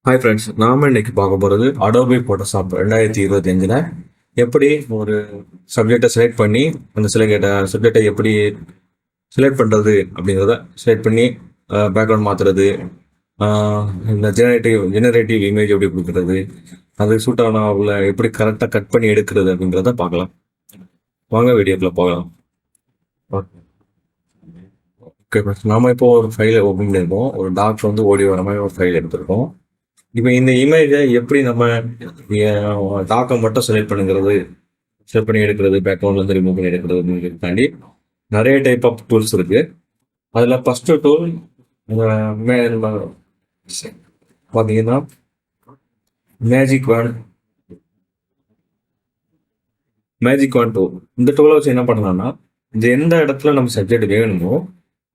Hi friends, நாம இன்னைக்கு பார்க்க போகிறது அடோபி ஃபோட்டோஷாப் 2025 எப்படி ஒரு சப்ஜெக்டை செலக்ட் பண்ணி அந்த சப்ஜெக்டை எப்படி செலக்ட் பண்ணுறது அப்படிங்கிறத செலக்ட் பண்ணி பேக்ரவுண்ட் மாற்றுறது, இந்த ஜெனரேட்டிவ் இமேஜ் எப்படி கொடுக்குறது, அது சூட்டான உள்ள எப்படி கரெக்டாக கட் பண்ணி எடுக்கிறது அப்படிங்கிறத பார்க்கலாம். வாங்க வீடியோக்குள்ள போகலாம். ஓகே ஃப்ரெண்ட்ஸ், நாம இப்போ ஒரு ஃபைலை ஓப்பன் பண்ணியிருக்கோம். ஒரு டாக் வந்து ஓடி வர மாதிரி ஒரு ஃபைல் எடுத்திருக்கோம். இப்போ இந்த இமேஜை எப்படி நம்ம டாக்கை மட்டும் செலக்ட் பண்ணுங்கிறது, செலக்ட் பண்ணி எடுக்கிறது, பேக்ரவுண்ட்லேருந்து ரிமூவ் பண்ணி எடுக்கிறது தாண்டி நிறைய டைப் ஆஃப் டூல்ஸ் இருக்கு. அதில் ஃபஸ்ட்டு டூல் பார்த்தீங்கன்னா மேஜிக் ஒன் டூல். இந்த டூலை வச்சு என்ன பண்ணலாம்னா, இது எந்த இடத்துல நம்ம சப்ஜெக்ட் வேணுமோ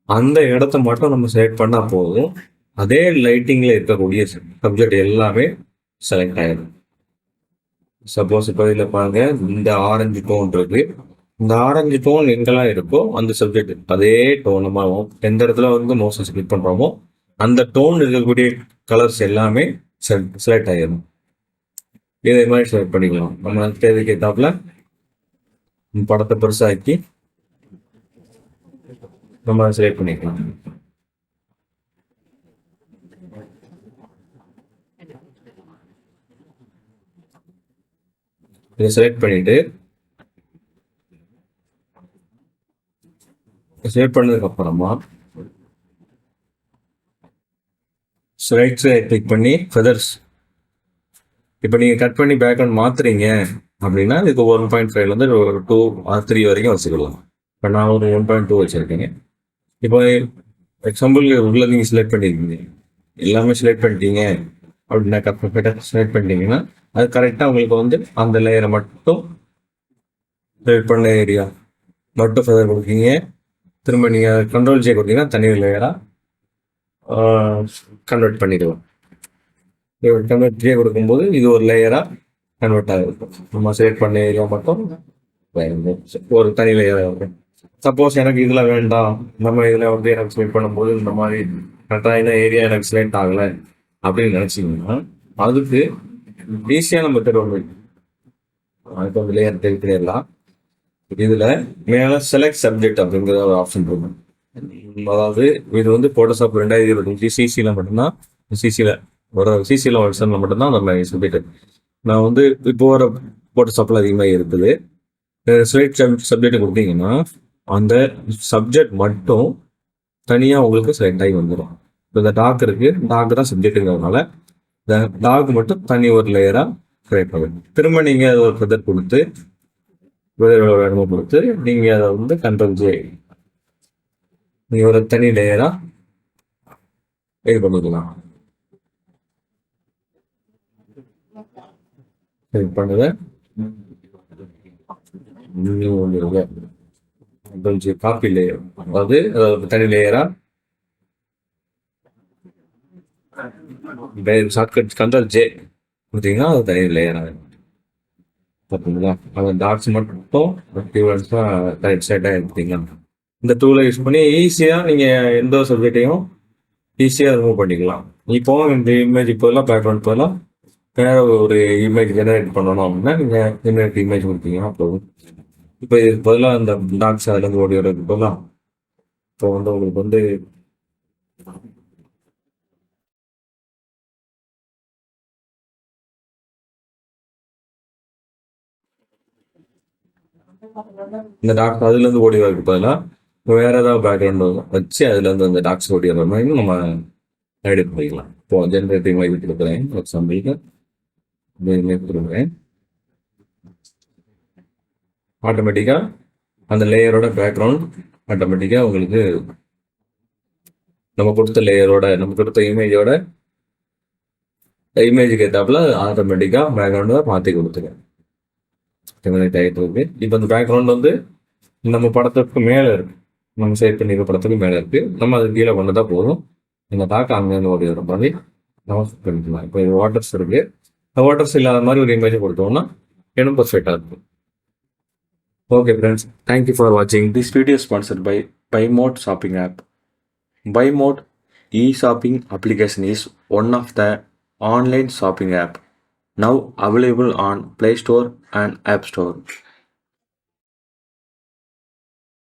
அந்த இடத்த மட்டும் நம்ம செலக்ட் பண்ணால் போதும், அதே லைட்டிங்கில் இருக்கக்கூடிய சப்ஜெக்ட் எல்லாமே செலக்ட் ஆகிடும். சப்போஸ் இப்போ இதில் பாருங்க, இந்த ஆரஞ்சு டோன் இருக்கு. இந்த ஆரஞ்சு டோன் எங்கெல்லாம் இருக்கோ அந்த சப்ஜெக்ட் அதே டோன் நம்ம எந்த இடத்துல வந்து மோஸ்ட் கிளிக் பண்ணுறோமோ அந்த டோன் இருக்கக்கூடிய கலர்ஸ் எல்லாமே செலக்ட் ஆகிடும். இதே மாதிரி செலக்ட் பண்ணிக்கலாம். நம்ம தேவைக்கு ஏற்றாப்புல படத்தை பெருசாக்கி நம்ம செலக்ட் பண்ணிக்கலாம். இதை செலக்ட் பண்ணிட்டு செலக்ட் பண்ணதுக்கு அப்புறமா கிளிக் பண்ணி ஃபெதர்ஸ். இப்போ நீங்கள் கட் பண்ணி பேக்ரவுண்ட் மாற்றுறீங்க அப்படின்னா இதுக்கு 1.5 ஒரு 2 or 3 வரைக்கும் வச்சுக்கலாம். இப்போ நான் ஒரு 1.2 வச்சுருக்கேங்க. இப்போ எக்ஸாம்பிளுக்கு உள்ள நீங்கள் செலக்ட் பண்ணியிருக்கீங்க, எல்லாமே செலக்ட் பண்ணிட்டீங்க அப்படின்னா செலக்ட் பண்ணிட்டீங்கன்னா அது கரெக்டாக உங்களுக்கு வந்து அந்த லேயரை மட்டும் செலக்ட் பண்ண ஏரியா மட்டும் ஃபெதர் கொடுக்கீங்க. திரும்ப நீங்கள் கண்ட்ரோல் ஜே கொடுத்தீங்கன்னா தனி லேயராக கன்வெர்ட் பண்ணிடுவோம். கன்வெர்ட் ஜே கொடுக்கும்போது இது ஒரு லேயராக கன்வெர்ட் ஆகிருக்கும். நம்ம செலக்ட் பண்ண ஏரியா மட்டும் ஒரு தனி லேயராக இருக்கும். சப்போஸ் எனக்கு இதில் வேண்டாம், நம்ம இதில் வந்து எனக்கு செலக்ட் பண்ணும்போது இந்த மாதிரி கரெக்டாக இந்த ஏரியா எனக்கு செலக்ட் ஆகலை அப்படின்னு நினச்சிங்கன்னா அதுக்கு ஈஸியான மெத்தட் ஒன்று. இப்போ லேயர் தெரிக்கலாம். இதில் மேலே செலக்ட் சப்ஜெக்ட் அப்படிங்கிற ஒரு ஆப்ஷன் இருக்கும். அதாவது இது வந்து ஃபோட்டோஷாப் 2025 சிசியில் மட்டும்தான், சிசியில் வருஷனில் மட்டும்தான் நம்ம சப்ஜெக்ட். நான் வந்து இப்போ வர ஃபோட்டோஷாப்பில் அதிகமாக இருக்குது. செலக்ட் சப்ஜெக்ட் கொடுத்தீங்கன்னா அந்த சப்ஜெக்ட் மட்டும் தனியாக உங்களுக்கு செலக்ட் ஆகி வந்துடும். இப்போ இந்த டாக் இருக்கு, டாக் தான் சப்ஜெக்ட்டுங்கிறதுனால இந்த டாக் மட்டும் தனி ஒரு லேயராக செலக்ட் ஆகும். திரும்ப நீங்கள் அதை ஒரு ஃபெதர் கொடுத்து இடமும் கொடுத்து நீங்கள் அதை வந்து கண்ட்ரோல் ஜே நீங்கள் ஒரு தனி லேயராக இது பண்ணிக்கலாம். இது பண்ணுங்க, காப்பி லேயர், அதாவது தனி லேயரா ஷார்ட்கட் கண்ட்ரோல் ஜே கொடுத்தீங்கன்னா அது தனி லேயராக பார்த்தீங்களா. அந்த டாட்ஸ் மட்டும் செட்டாக எடுத்தீங்கன்னா இந்த டூலை யூஸ் பண்ணி ஈஸியாக நீங்கள் எந்த சப்ஜெக்டையும் ஈஸியாக ரிமூவ் பண்ணிக்கலாம். இப்போ இந்த இமேஜ் இப்போலாம் பேக்ரவுண்ட் போதெல்லாம் வேற ஒரு இமேஜ் ஜெனரேட் பண்ணணும் அப்படின்னா நீங்கள் ஜெனரேட் இமேஜ் கொடுத்தீங்கன்னா போதும். இப்போ இதுக்கு பதிலாக அந்த டாக்ஸ் அதுலேருந்து ஓடி வரதுக்கு பதிலாக இப்போ வந்து உங்களுக்கு வந்து இந்த டாக்ஸ் அதுலேருந்து ஓடி வரதுக்கு பதிலாக வேற ஏதாவது பேக்ரவுண்ட் வச்சு அதுலேருந்து அந்த டாக்ஸ் ஓடி வர மாதிரி நம்ம எடிட் பண்ணிக்கலாம். இப்போ ஜெனரேட் இமேஜ் கொடுக்குறேன். எக்ஸாம்பிளுக்கு கொடுக்குறேன். ஆட்டோமேட்டிக்காக அந்த லேயரோட பேக்ரவுண்ட் ஆட்டோமேட்டிக்காக உங்களுக்கு நம்ம கொடுத்த இமேஜோட இமேஜுக்கு ஏற்றாப்புல ஆட்டோமேட்டிக்காக பேக்ரவுண்டை மாற்றி கொடுத்துருக்கேன். ஆகிட்டு இருக்கு. இப்போ அந்த பேக்ரவுண்ட் வந்து நம்ம படத்துக்கு மேலே இருக்கு, நம்ம செலக்ட் பண்ணிக்கிற படத்துக்கு மேலே இருக்கு. நம்ம அது கீழே கொண்டு தான் போதும். இந்த டாக் அங்கேருந்து ஓடி வர மாதிரி நம்ம பண்ணிக்கலாம். இப்போ இது வாட்டர்ஸ் இருக்கு, வாட்டர்ஸ் இல்லாத மாதிரி ஒரு இமேஜ் கொடுத்தோம்னா இன்னும் பர்ஃபெக்டாக இருக்கும். Okay friends, thank you for watching. This video is sponsored by BuyMode shopping app. BuyMode e-shopping application is one of the Online shopping app now available on Play Store and App Store.